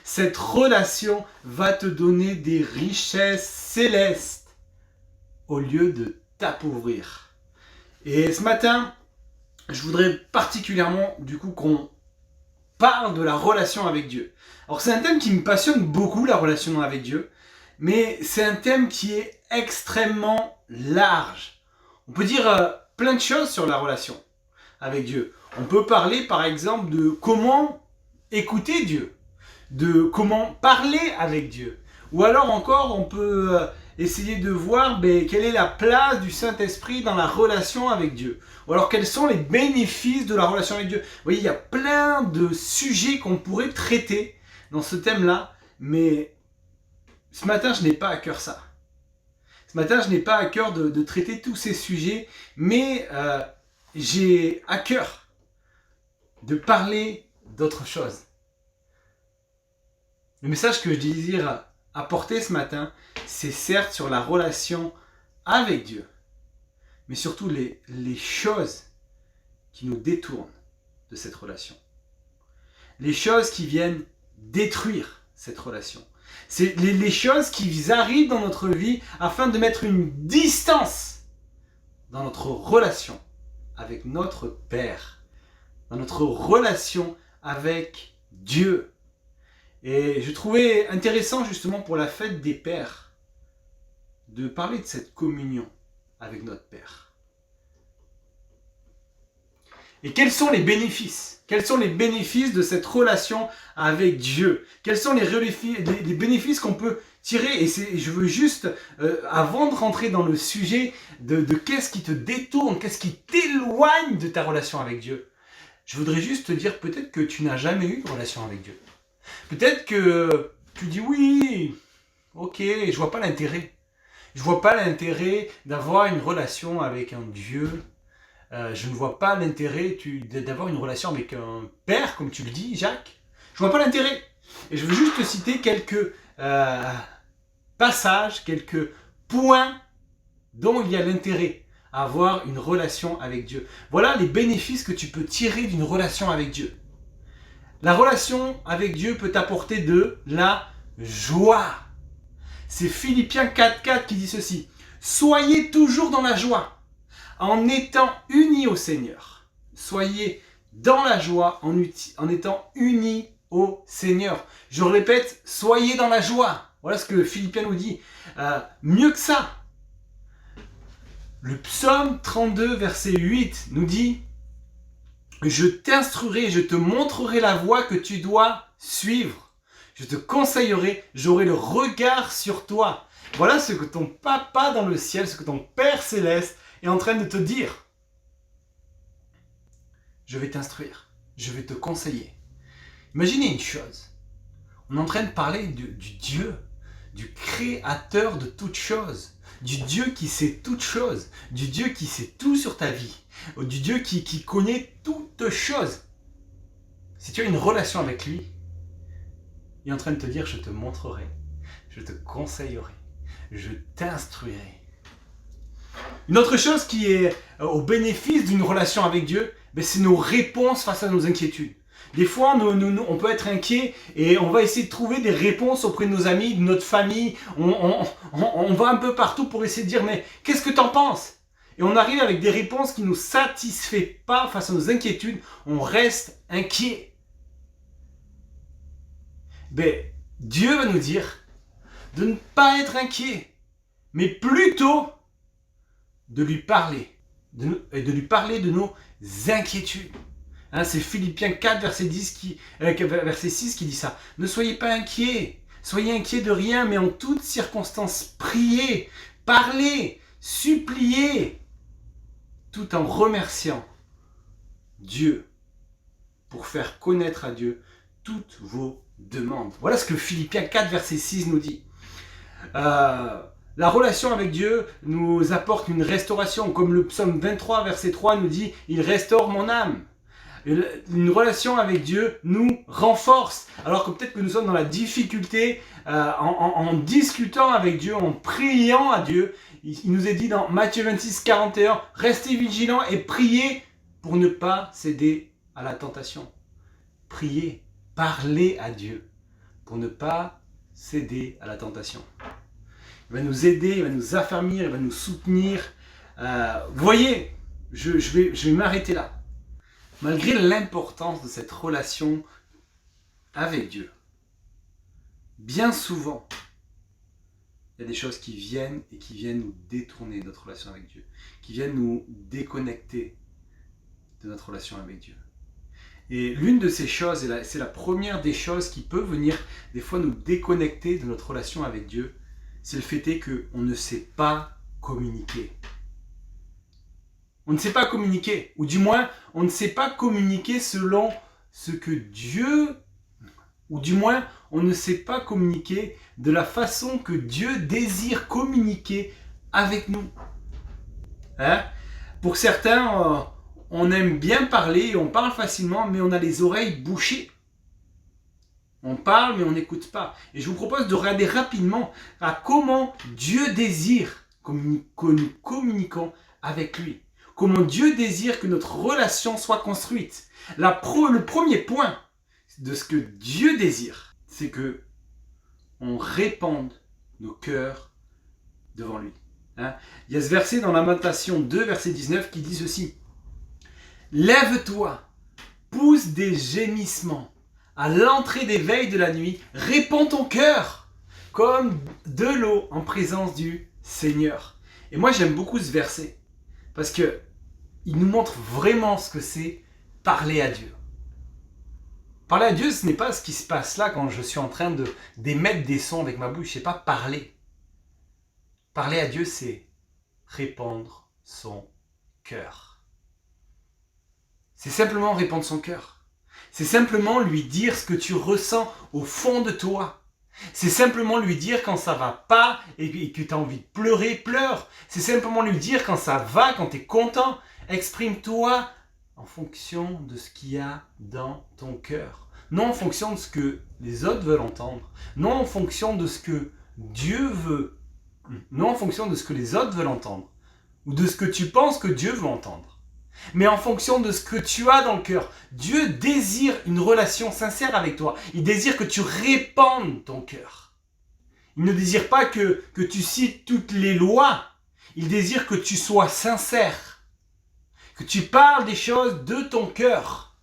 [SPEAKER 13] Cette relation va te donner des richesses célestes au lieu de t'appauvrir. Et ce matin, je voudrais particulièrement du coup qu'on parle de la relation avec Dieu. Alors c'est un thème qui me passionne beaucoup, la relation avec Dieu, mais c'est un thème qui est extrêmement large. On peut dire plein de choses sur la relation avec Dieu. On peut parler par exemple de comment écouter Dieu, de comment parler avec Dieu. Ou alors encore, on peut essayer de voir quelle est la place du Saint-Esprit dans la relation avec Dieu. Ou alors quels sont les bénéfices de la relation avec Dieu. Vous voyez, il y a plein de sujets qu'on pourrait traiter dans ce thème-là, mais ce matin, je n'ai pas à cœur ça. Ce matin, je n'ai pas à cœur de traiter tous ces sujets, mais j'ai à cœur de parler d'autre chose. Le message que je désire apporter ce matin, c'est certes sur la relation avec Dieu, mais surtout les choses qui nous détournent de cette relation. Les choses qui viennent détruire cette relation. C'est les choses qui arrivent dans notre vie afin de mettre une distance dans notre relation avec notre Père, dans notre relation avec Dieu. Et je trouvais intéressant justement pour la fête des Pères de parler de cette communion avec notre Père. Et quels sont les bénéfices? Quels sont les bénéfices de cette relation avec Dieu? Quels sont les bénéfices qu'on peut tirer? Et je veux juste, avant de rentrer dans le sujet de qu'est-ce qui te détourne, qu'est-ce qui t'éloigne de ta relation avec Dieu, je voudrais juste te dire peut-être que tu n'as jamais eu de relation avec Dieu. Peut-être que tu dis oui, ok, je vois pas l'intérêt. Je vois pas l'intérêt d'avoir une relation avec un Dieu. Je ne vois pas l'intérêt d'avoir une relation avec un père, comme tu le dis, Jacques. Je vois pas l'intérêt. Et je veux juste te citer quelques passages, quelques points dont il y a l'intérêt à avoir une relation avec Dieu. Voilà les bénéfices que tu peux tirer d'une relation avec Dieu. La relation avec Dieu peut t'apporter de la joie. C'est Philippiens 4,4 qui dit ceci. Soyez toujours dans la joie, en étant unis au Seigneur. Soyez dans la joie en étant unis au Seigneur. Je répète, soyez dans la joie. Voilà ce que Philippiens nous dit. Mieux que ça, le psaume 32, verset 8 nous dit « Je t'instruirai, je te montrerai la voie que tu dois suivre. Je te conseillerai, j'aurai le regard sur toi. » Voilà ce que ton papa dans le ciel, ce que ton Père céleste est en train de te dire. Je vais t'instruire, je vais te conseiller. Imaginez une chose. On est en train de parler du Dieu du créateur de toutes choses, du Dieu qui sait toutes choses, du Dieu qui sait tout sur ta vie, du Dieu qui connaît toutes choses. Si tu as une relation avec lui, il est en train de te dire, je te montrerai, je te conseillerai, je t'instruirai. Une autre chose qui est au bénéfice d'une relation avec Dieu, c'est nos réponses face à nos inquiétudes. Des fois, on peut être inquiet et on va essayer de trouver des réponses auprès de nos amis, de notre famille. On va un peu partout pour essayer de dire, mais qu'est-ce que tu en penses? Et on arrive avec des réponses qui ne nous satisfont pas face à nos inquiétudes. On reste inquiet. Dieu va nous dire de ne pas être inquiet, mais plutôt de lui parler, de lui parler de nos inquiétudes. C'est Philippiens 4, verset 6 qui dit ça. Ne soyez pas inquiets, soyez inquiets de rien, mais en toutes circonstances, priez, parlez, suppliez, tout en remerciant Dieu pour faire connaître à Dieu toutes vos demandes. Voilà ce que Philippiens 4, verset 6 nous dit. La relation avec Dieu nous apporte une restauration, comme le psaume 23, verset 3 nous dit « Il restaure mon âme ». Une relation avec Dieu nous renforce. Alors que peut-être que nous sommes dans la difficulté, en discutant avec Dieu, en priant à Dieu. Il nous est dit dans Matthieu 26, 41, « Restez vigilants et priez pour ne pas céder à la tentation. » Priez, parlez à Dieu pour ne pas céder à la tentation. Il va nous aider, il va nous affermir, il va nous soutenir. Vous voyez, je vais m'arrêter là. Malgré l'importance de cette relation avec Dieu, bien souvent, il y a des choses qui viennent nous détourner de notre relation avec Dieu, qui viennent nous déconnecter de notre relation avec Dieu. Et l'une de ces choses, et c'est la première des choses qui peut venir des fois nous déconnecter de notre relation avec Dieu, c'est le fait qu'on ne sait pas communiquer. On ne sait pas communiquer, ou du moins, on ne sait pas communiquer selon ce que Dieu, ou du moins, on ne sait pas communiquer de la façon que Dieu désire communiquer avec nous. Pour certains, on aime bien parler, on parle facilement, mais on a les oreilles bouchées. On parle, mais on n'écoute pas. Et je vous propose de regarder rapidement à comment Dieu désire que nous communiquons avec lui. Comment Dieu désire que notre relation soit construite. Le premier point de ce que Dieu désire, c'est que on répande nos cœurs devant lui. Il y a ce verset dans Lamentation 2, verset 19, qui dit ceci. « Lève-toi, pousse des gémissements. À l'entrée des veilles de la nuit, répands ton cœur comme de l'eau en présence du Seigneur. » Et moi, j'aime beaucoup ce verset parce que il nous montre vraiment ce que c'est parler à Dieu. Parler à Dieu, ce n'est pas ce qui se passe là quand je suis en train d'émettre des sons avec ma bouche. C'est pas parler. Parler à Dieu, c'est répandre son cœur. C'est simplement répandre son cœur. C'est simplement lui dire ce que tu ressens au fond de toi. C'est simplement lui dire quand ça va pas et que tu as envie de pleurer, pleure. C'est simplement lui dire quand ça va, quand tu es content. Exprime-toi en fonction de ce qu'il y a dans ton cœur. Non en fonction de ce que les autres veulent entendre. Non en fonction de ce que Dieu veut. Non en fonction de ce que les autres veulent entendre. Ou de ce que tu penses que Dieu veut entendre. Mais en fonction de ce que tu as dans le cœur. Dieu désire une relation sincère avec toi. Il désire que tu répandes ton cœur. Il ne désire pas que tu cites toutes les lois. Il désire que tu sois sincère. Que tu parles des choses de ton cœur.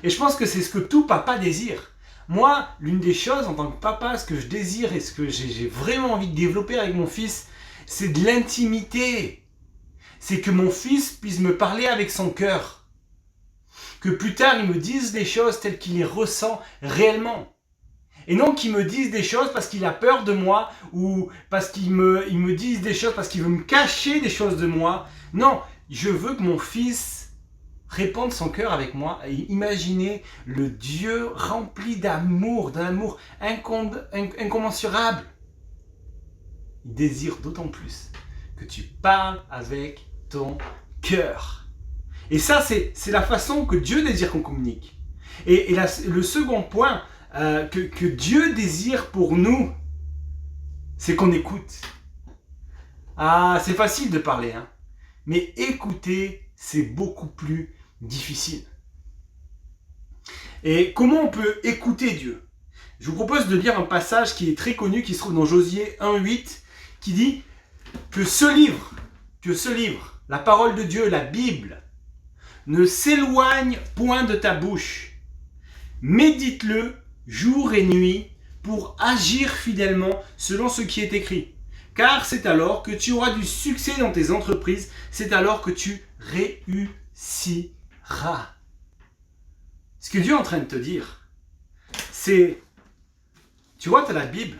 [SPEAKER 13] Et je pense que c'est ce que tout papa désire. Moi, l'une des choses en tant que papa, ce que je désire et ce que j'ai vraiment envie de développer avec mon fils, c'est de l'intimité. C'est que mon fils puisse me parler avec son cœur. Que plus tard, il me dise des choses telles qu'il les ressent réellement. Et non qu'il me dise des choses parce qu'il a peur de moi ou parce qu'il me dise des choses parce qu'il veut me cacher des choses de moi. Non, je veux que mon fils répande son cœur avec moi et imaginer le Dieu rempli d'amour, d'un amour incommensurable. il désire d'autant plus que tu parles avec ton cœur. Et ça, c'est la façon que Dieu désire qu'on communique. Et le second point que Dieu désire pour nous, c'est qu'on écoute. Ah, c'est facile de parler, hein. Mais écouter, c'est beaucoup plus difficile. Et comment on peut écouter Dieu? Je vous propose de lire un passage qui est très connu, qui se trouve dans Josué 1:8, qui dit que ce livre, la parole de Dieu, la Bible, ne s'éloigne point de ta bouche. Médite-le jour et nuit pour agir fidèlement selon ce qui est écrit. Car c'est alors que tu auras du succès dans tes entreprises, c'est alors que tu réussiras. Ce que Dieu est en train de te dire, c'est, tu vois, tu as la Bible,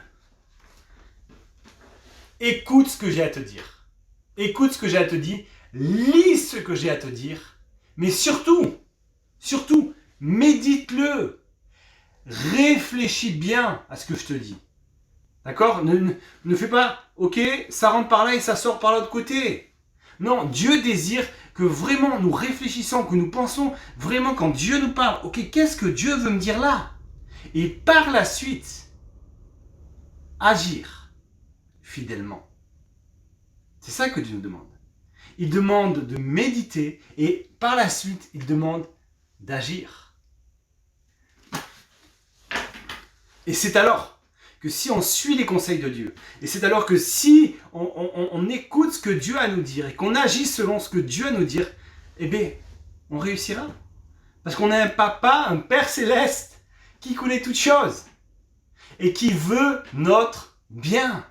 [SPEAKER 13] écoute ce que j'ai à te dire. Écoute ce que j'ai à te dire, lis ce que j'ai à te dire, mais surtout, médite-le. Réfléchis bien à ce que je te dis. D'accord ? Ne fais pas, ok, ça rentre par là et ça sort par l'autre côté. Non, Dieu désire que vraiment nous réfléchissons, que nous pensons vraiment quand Dieu nous parle, ok, qu'est-ce que Dieu veut me dire là ? Et par la suite, agir fidèlement. C'est ça que Dieu nous demande. Il demande de méditer et par la suite, il demande d'agir. Et c'est alors que si on suit les conseils de Dieu, et c'est alors que si on écoute ce que Dieu a à nous dire et qu'on agit selon ce que Dieu a à nous dire, eh bien, on réussira. Parce qu'on a un papa, un Père céleste, qui connaît toutes choses et qui veut notre bien.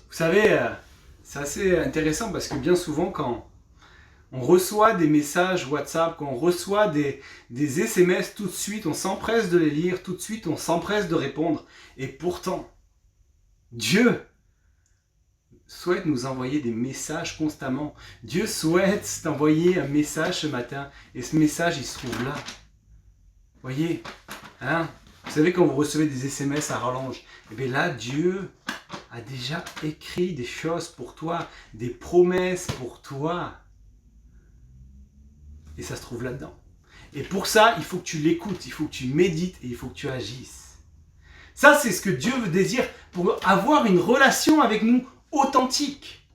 [SPEAKER 13] Vous savez, c'est assez intéressant parce que bien souvent, quand on reçoit des messages WhatsApp, quand on reçoit des SMS, tout de suite, on s'empresse de les lire, tout de suite, on s'empresse de répondre. Et pourtant, Dieu souhaite nous envoyer des messages constamment. Dieu souhaite t'envoyer un message ce matin. Et ce message, il se trouve là. Voyez, hein? Vous savez, quand vous recevez des SMS à rallonge, et bien là, Dieu a déjà écrit des choses pour toi, des promesses pour toi. Et ça se trouve là-dedans. Et pour ça, il faut que tu l'écoutes, il faut que tu médites et il faut que tu agisses. Ça, c'est ce que Dieu désire pour avoir une relation avec nous authentique.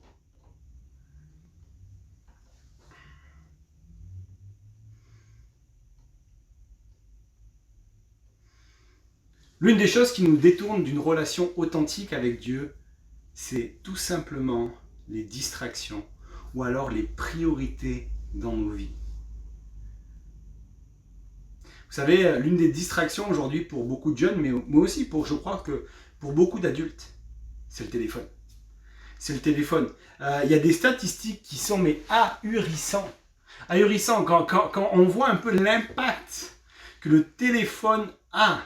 [SPEAKER 13] L'une des choses qui nous détourne d'une relation authentique avec Dieu, c'est tout simplement les distractions ou alors les priorités dans nos vies. Vous savez, l'une des distractions aujourd'hui pour beaucoup de jeunes, mais aussi je crois que pour beaucoup d'adultes, c'est le téléphone. C'est le téléphone. Il y a des statistiques qui sont ahurissantes. Ahurissant quand on voit un peu l'impact que le téléphone a.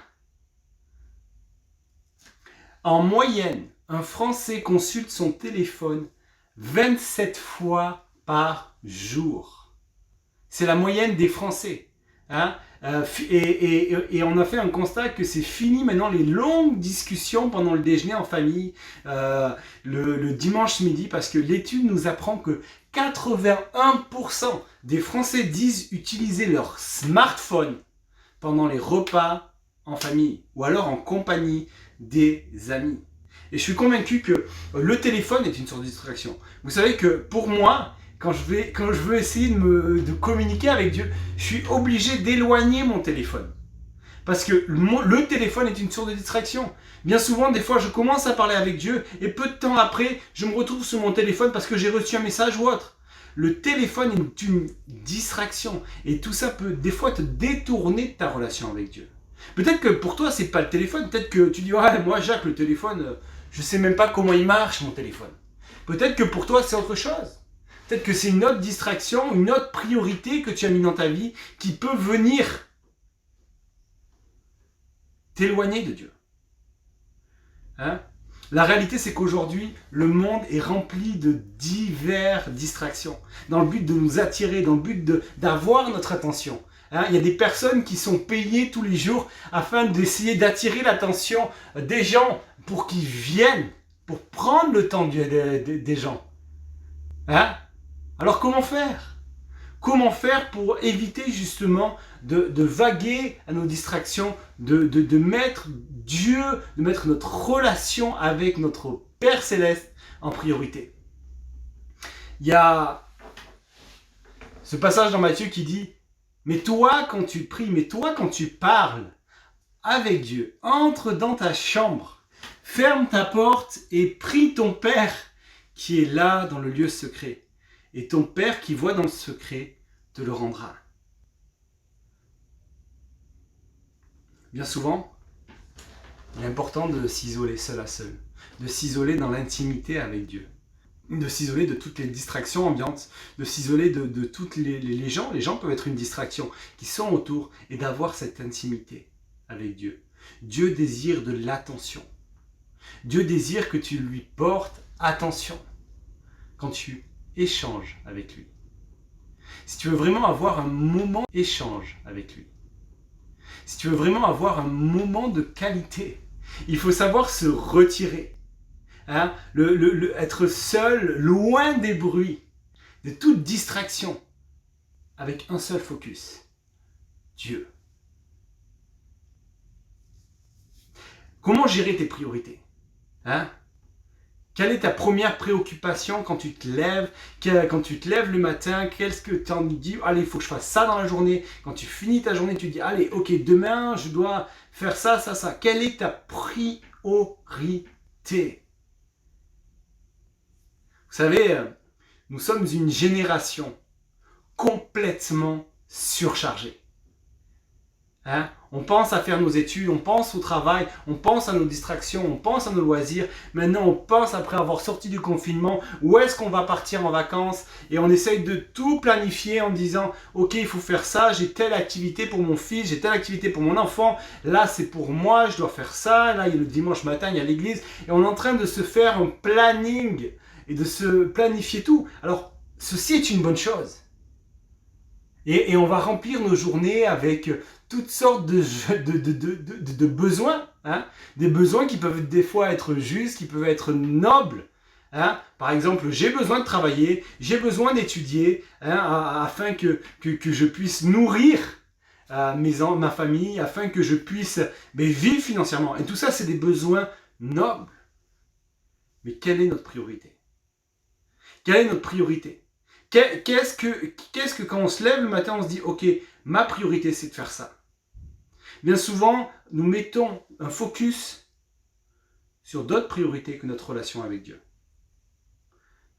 [SPEAKER 13] En moyenne, un Français consulte son téléphone 27 fois par jour. C'est la moyenne des Français. Hein? Et on a fait un constat que c'est fini maintenant les longues discussions pendant le déjeuner en famille le dimanche midi, parce que l'étude nous apprend que 81% des Français disent utiliser leur smartphone pendant les repas en famille ou alors en compagnie des amis. Et je suis convaincu que le téléphone est une source de distraction. Vous savez que pour moi, quand je veux essayer de communiquer avec Dieu, je suis obligé d'éloigner mon téléphone. Parce que le téléphone est une source de distraction. Bien souvent, des fois, je commence à parler avec Dieu et peu de temps après, je me retrouve sur mon téléphone parce que j'ai reçu un message ou autre. Le téléphone est une distraction. Et tout ça peut des fois te détourner de ta relation avec Dieu. Peut-être que pour toi, c'est pas le téléphone. Peut-être que tu dis, ouais, moi, Jacques, le téléphone, je sais même pas comment il marche, mon téléphone. Peut-être que pour toi, c'est autre chose. Peut-être que c'est une autre distraction, une autre priorité que tu as mis dans ta vie qui peut venir t'éloigner de Dieu. Hein? La réalité, c'est qu'aujourd'hui, le monde est rempli de diverses distractions, dans le but de nous attirer, dans le but d'avoir notre attention. Hein, il y a des personnes qui sont payées tous les jours afin d'essayer d'attirer l'attention des gens pour qu'ils viennent, pour prendre le temps des gens. Hein? Alors comment faire? Comment faire pour éviter justement de vaguer à nos distractions, de mettre Dieu, de mettre notre relation avec notre Père Céleste en priorité? Il y a ce passage dans Matthieu qui dit « Mais toi, quand tu pries, mais toi, quand tu parles avec Dieu, entre dans ta chambre, ferme ta porte et prie ton Père qui est là dans le lieu secret. Et ton Père qui voit dans le secret te le rendra. » Bien souvent, il est important de s'isoler seul à seul, de s'isoler dans l'intimité avec Dieu, de s'isoler de toutes les distractions ambiantes, de s'isoler de toutes les gens. Les gens peuvent être une distraction qui sont autour et d'avoir cette intimité avec Dieu. Dieu désire de l'attention. Dieu désire que tu lui portes attention quand tu échanges avec lui. Si tu veux vraiment avoir un moment d'échange avec lui, si tu veux vraiment avoir un moment de qualité, il faut savoir se retirer. Hein? Être seul, loin des bruits, de toute distraction, avec un seul focus, Dieu. Comment gérer tes priorités? Hein? Quelle est ta première préoccupation quand tu te lèves? Quand tu te lèves le matin, qu'est-ce que tu en dis? Allez, il faut que je fasse ça dans la journée. Quand tu finis ta journée, tu dis, allez, ok, demain, je dois faire ça, ça, ça. Quelle est ta priorité? Vous savez, nous sommes une génération complètement surchargée. Hein? On pense à faire nos études, on pense au travail, on pense à nos distractions, on pense à nos loisirs. Maintenant, on pense après avoir sorti du confinement, où est-ce qu'on va partir en vacances? Et on essaye de tout planifier en disant, ok, il faut faire ça, j'ai telle activité pour mon fils, j'ai telle activité pour mon enfant, là c'est pour moi, je dois faire ça, là le dimanche matin il y a l'église. Et on est en train de se faire un planning et de se planifier tout. Alors, ceci est une bonne chose. Et on va remplir nos journées avec toutes sortes de besoins, hein? Des besoins qui peuvent des fois être justes, qui peuvent être nobles. Hein? Par exemple, j'ai besoin de travailler, j'ai besoin d'étudier, hein, afin que je puisse nourrir ma famille, afin que je puisse vivre financièrement. Et tout ça, c'est des besoins nobles. Mais quelle est notre priorité? Quelle est notre priorité? Qu'est-ce que quand on se lève le matin, on se dit, ok, ma priorité c'est de faire ça. Bien souvent, nous mettons un focus sur d'autres priorités que notre relation avec Dieu.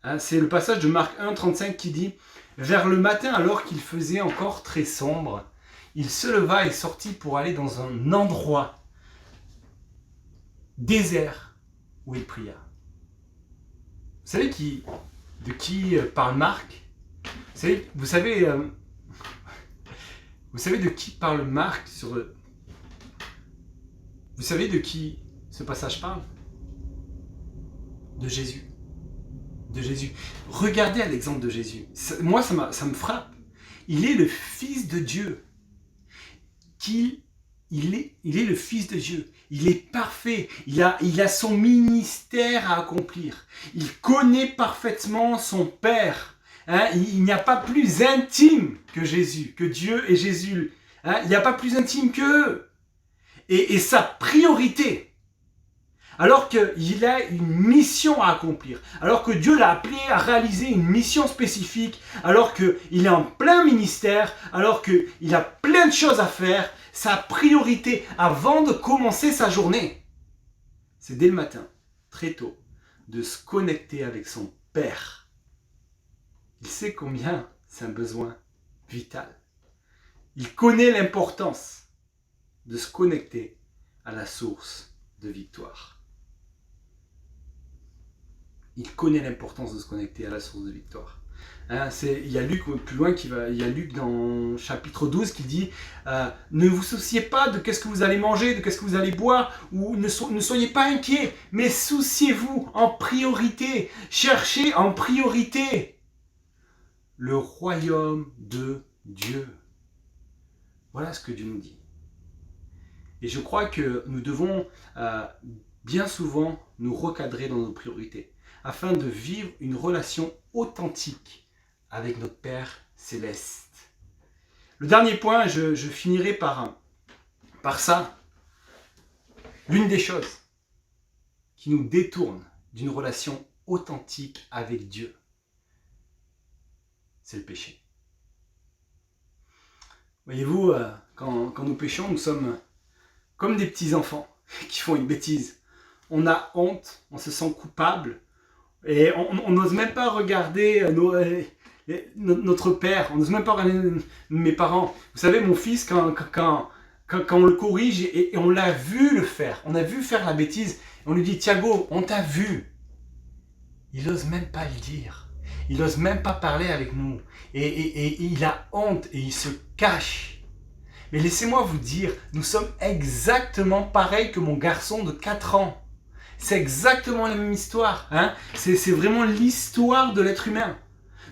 [SPEAKER 13] Hein, c'est le passage de Marc 1, 35 qui dit, « Vers le matin, alors qu'il faisait encore très sombre, il se leva et sortit pour aller dans un endroit désert où il pria. » Vous savez de qui parle Marc? Vous savez de qui parle Marc Vous savez de qui ce passage parle? De Jésus. De Jésus. Regardez à l'exemple de Jésus. Moi, ça me frappe. Il est le Fils de Dieu. Il est le Fils de Dieu. Il est parfait. Il a son ministère à accomplir. Il connaît parfaitement son Père. Hein? Il n'y a pas plus intime que Jésus, que Dieu et Jésus. Hein? Il n'y a pas plus intime qu'eux. Et sa priorité, alors qu'il a une mission à accomplir, alors que Dieu l'a appelé à réaliser une mission spécifique, alors qu'il est en plein ministère, alors qu'il a plein de choses à faire, sa priorité avant de commencer sa journée, c'est dès le matin, très tôt, de se connecter avec son Père. Il sait combien c'est un besoin vital. Il connaît l'importance de se connecter à la source de victoire. Il connaît l'importance de se connecter à la source de victoire. Hein, il y a Luc plus loin il y a Luc dans chapitre 12 qui dit ne vous souciez pas de qu'est-ce que vous allez manger, de qu'est-ce que vous allez boire, ou ne soyez pas inquiets, mais souciez-vous en priorité, cherchez en priorité le royaume de Dieu. Voilà ce que Dieu nous dit. Et je crois que nous devons bien souvent nous recadrer dans nos priorités afin de vivre une relation authentique avec notre Père Céleste. Le dernier point, je finirai par ça. L'une des choses qui nous détourne d'une relation authentique avec Dieu, c'est le péché. Voyez-vous, quand nous péchons, nous sommes comme des petits enfants qui font une bêtise. On a honte, on se sent coupable et on n'ose même pas regarder notre père, on n'ose même pas regarder mes parents. Vous savez, mon fils, quand on le corrige et on l'a vu le faire, on a vu faire la bêtise, on lui dit « Thiago, on t'a vu ». Il n'ose même pas le dire. Il n'ose même pas parler avec nous. Et il a honte et il se cache. Mais laissez-moi vous dire, nous sommes exactement pareils que mon garçon de 4 ans. C'est exactement la même histoire. Hein? C'est vraiment l'histoire de l'être humain.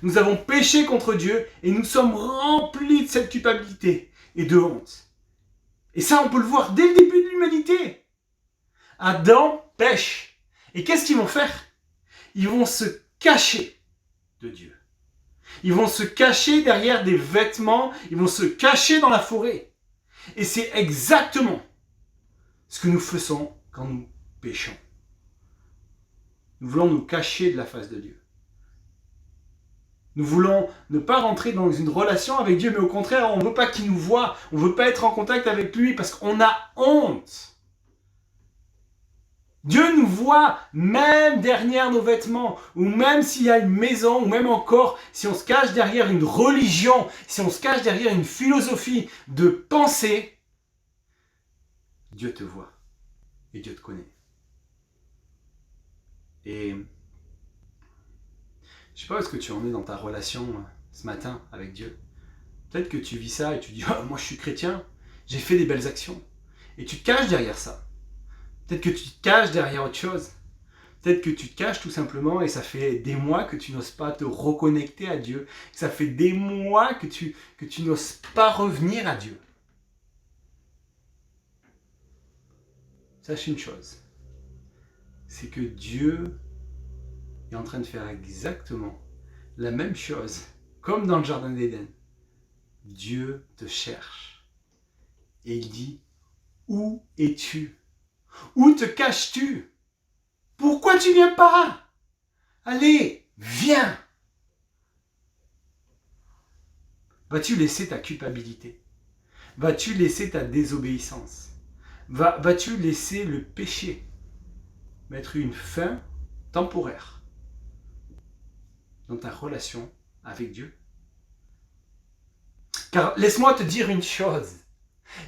[SPEAKER 13] Nous avons péché contre Dieu et nous sommes remplis de cette culpabilité et de honte. Et ça, on peut le voir dès le début de l'humanité. Adam pêche. Et qu'est-ce qu'ils vont faire? Ils vont se cacher de Dieu. Ils vont se cacher derrière des vêtements, ils vont se cacher dans la forêt. Et c'est exactement ce que nous faisons quand nous péchons. Nous voulons nous cacher de la face de Dieu. Nous voulons ne pas rentrer dans une relation avec Dieu, mais au contraire, on ne veut pas qu'il nous voie, on ne veut pas être en contact avec lui parce qu'on a honte. Dieu nous voit même derrière nos vêtements, ou même s'il y a une maison, ou même encore si on se cache derrière une religion, si on se cache derrière une philosophie de pensée, Dieu te voit et Dieu te connaît. Et je sais pas où est-ce que tu en es dans ta relation ce matin avec Dieu. Peut-être que tu vis ça et tu dis « moi je suis chrétien, j'ai fait des belles actions ». Et tu te caches derrière ça. Peut-être que tu te caches derrière autre chose. Peut-être que tu te caches tout simplement et ça fait des mois que tu n'oses pas te reconnecter à Dieu. Ça fait des mois que tu n'oses pas revenir à Dieu. Sache une chose. C'est que Dieu est en train de faire exactement la même chose. Comme dans le jardin d'Éden. Dieu te cherche. Et il dit, où es-tu ? Où te caches-tu? Pourquoi tu viens pas? Allez, viens! Vas-tu laisser ta culpabilité? Vas-tu laisser ta désobéissance? Vas-tu laisser le péché mettre une fin temporaire dans ta relation avec Dieu? Car laisse-moi te dire une chose.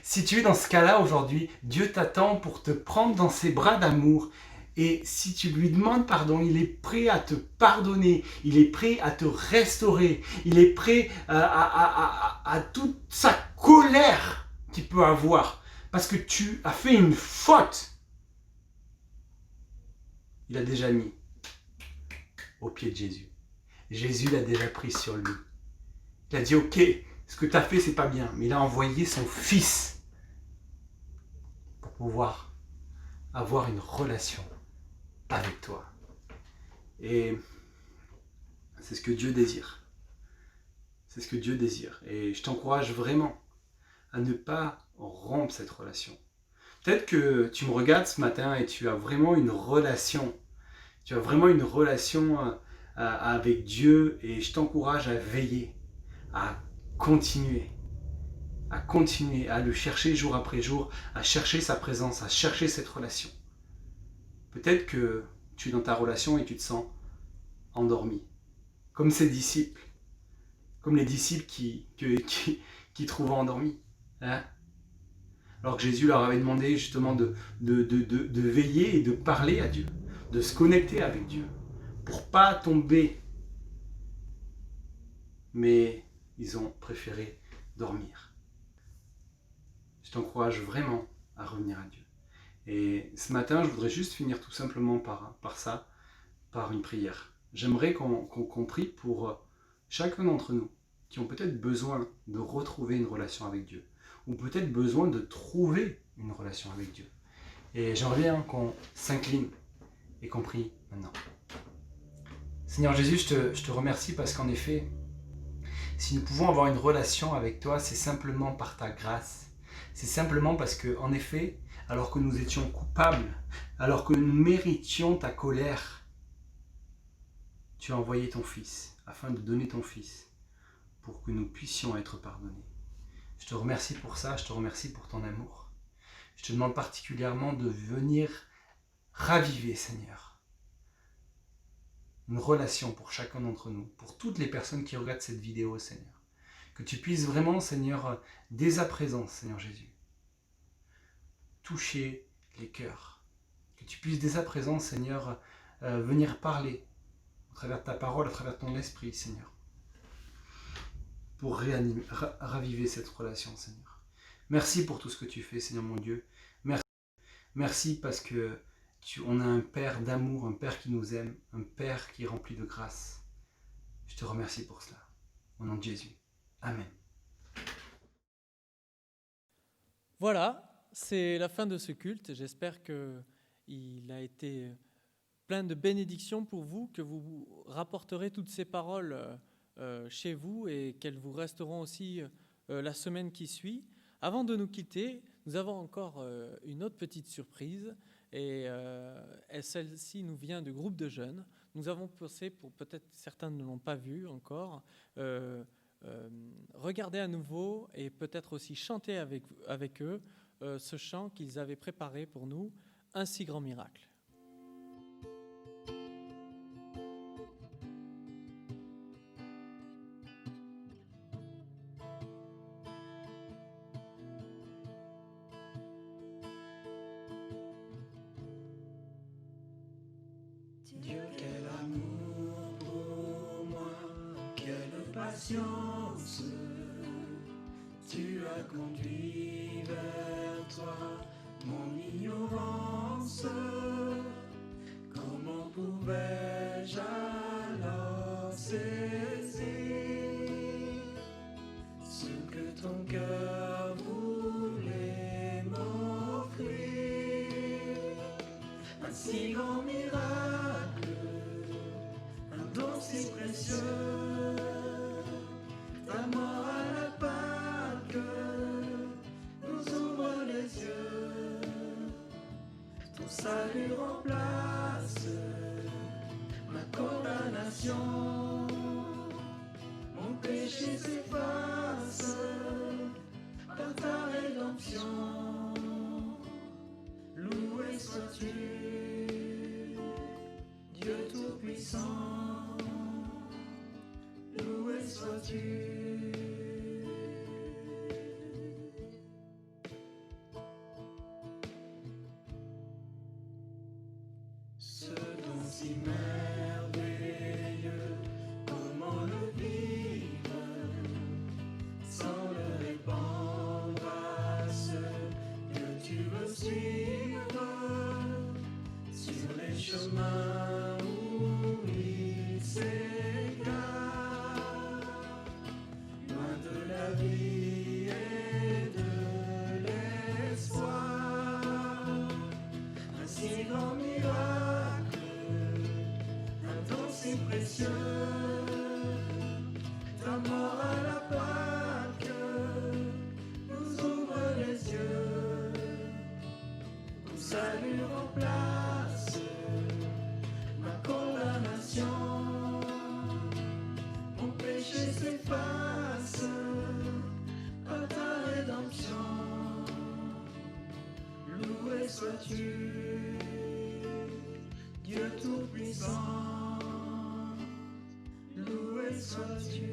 [SPEAKER 13] Si tu es dans ce cas-là aujourd'hui, Dieu t'attend pour te prendre dans ses bras d'amour. Et si tu lui demandes pardon, il est prêt à te pardonner. Il est prêt à te restaurer. Il est prêt à toute sa colère qu'il peut avoir. Parce que tu as fait une faute. Il a déjà mis au pied de Jésus. Jésus l'a déjà pris sur lui. Il a dit, ok, ce que tu as fait, c'est pas bien. Mais il a envoyé son fils pour pouvoir avoir une relation avec toi. Et c'est ce que Dieu désire. C'est ce que Dieu désire. Et je t'encourage vraiment à ne pas rompre cette relation. Peut-être que tu me regardes ce matin et tu as vraiment une relation. Tu as vraiment une relation avec Dieu et je t'encourage à veiller, à continuer à le chercher jour après jour, à chercher sa présence, à chercher cette relation. Peut-être que tu es dans ta relation et tu te sens endormi, comme ces disciples, comme les disciples qui trouvaient endormis. Hein? Alors que Jésus leur avait demandé justement de veiller et de parler à Dieu, de se connecter avec Dieu, pour pas tomber. Mais ils ont préféré dormir. Je t'encourage vraiment à revenir à Dieu. Et ce matin, je voudrais juste finir tout simplement par ça, par une prière. J'aimerais qu'on prie pour chacun d'entre nous qui ont peut-être besoin de retrouver une relation avec Dieu, ou peut-être besoin de trouver une relation avec Dieu. Et j'aimerais bien qu'on s'incline et qu'on prie maintenant. Seigneur Jésus, je te remercie parce qu'en effet, si nous pouvons avoir une relation avec toi, c'est simplement par ta grâce. C'est simplement parce que, en effet, alors que nous étions coupables, alors que nous méritions ta colère, tu as envoyé ton Fils, afin de donner ton Fils, pour que nous puissions être pardonnés. Je te remercie pour ça, je te remercie pour ton amour. Je te demande particulièrement de venir raviver, Seigneur, une relation pour chacun d'entre nous, pour toutes les personnes qui regardent cette vidéo, Seigneur. Que tu puisses vraiment, Seigneur, dès à présent, Seigneur Jésus, toucher les cœurs. Que tu puisses dès à présent, Seigneur, venir parler au travers de ta parole, à travers de ton esprit, Seigneur, pour raviver cette relation, Seigneur. Merci pour tout ce que tu fais, Seigneur mon Dieu. Merci parce que on a un Père d'amour, un Père qui nous aime, un Père qui est rempli de grâce. Je te remercie pour cela. Au nom de Jésus. Amen.
[SPEAKER 1] Voilà, c'est la fin de ce culte. J'espère qu'il a été plein de bénédictions pour vous, que vous rapporterez toutes ces paroles chez vous et qu'elles vous resteront aussi la semaine qui suit. Avant de nous quitter, nous avons encore une autre petite surprise et celle-ci nous vient du groupe de jeunes. Nous avons pensé, pour peut-être certains ne l'ont pas vu encore, regarder à nouveau et peut-être aussi chanter avec eux ce chant qu'ils avaient préparé pour nous, Un si grand miracle.
[SPEAKER 14] Dieu, quel amour pour moi, quelle patience, tu as conduit vers toi mon ignorance. Comment pouvais-je alors saisir ce que ton cœur voulait m'offrir? Un si grand miracle, un don si précieux, ta mort à la Pâque nous ouvre les yeux. Ton salut remplace ma condamnation, mon péché s'efface par ta rédemption. Loué sois-tu, Dieu Tout-Puissant, loué sois-tu. Ce don si merveilleux, comment le vivre sans le répandre à ceux que tu veux suivre sur les chemins où il s'égare, loin de la vie et de l'espoir. Un si grand miracle, un don si précieux, ta mort à la Pâque nous ouvre les yeux. Ton salut remplace ma condamnation, mon péché s'efface par ta rédemption. Loué sois-tu, Dieu Tout-Puissant, loué sois-tu.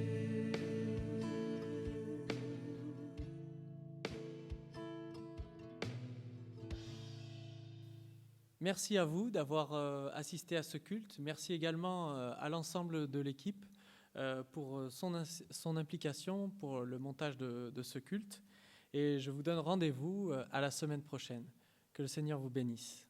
[SPEAKER 1] Merci à vous d'avoir assisté à ce culte. Merci également à l'ensemble de l'équipe pour son implication pour le montage de ce culte. Et je vous donne rendez-vous à la semaine prochaine. Que le Seigneur vous bénisse.